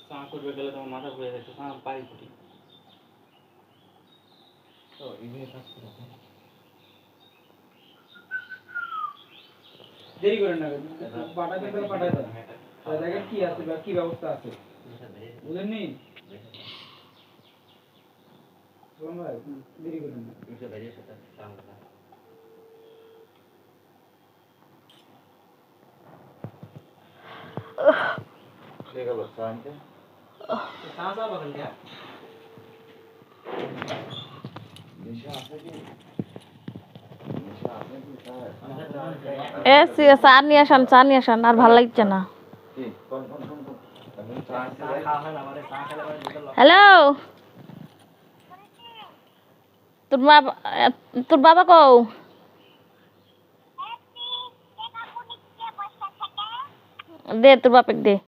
চা করবে গেলে তোমার মাথা ঘুরে যাচ্ছে, চা পাই করি তো ইভিনিং কাজ করো, দেরি করেন না, পাঠাতে গেলে পাঠাতে দেন, দেখেন কি আছে বা কি ব্যবস্থা আছে, বুঝলেননি? ভাই দেরি করেন না। চা নিয়ে আসান, আর ভাল লাগছে না। হ্যালো, তোর বাবা কও? দে তোর বাপেক দে।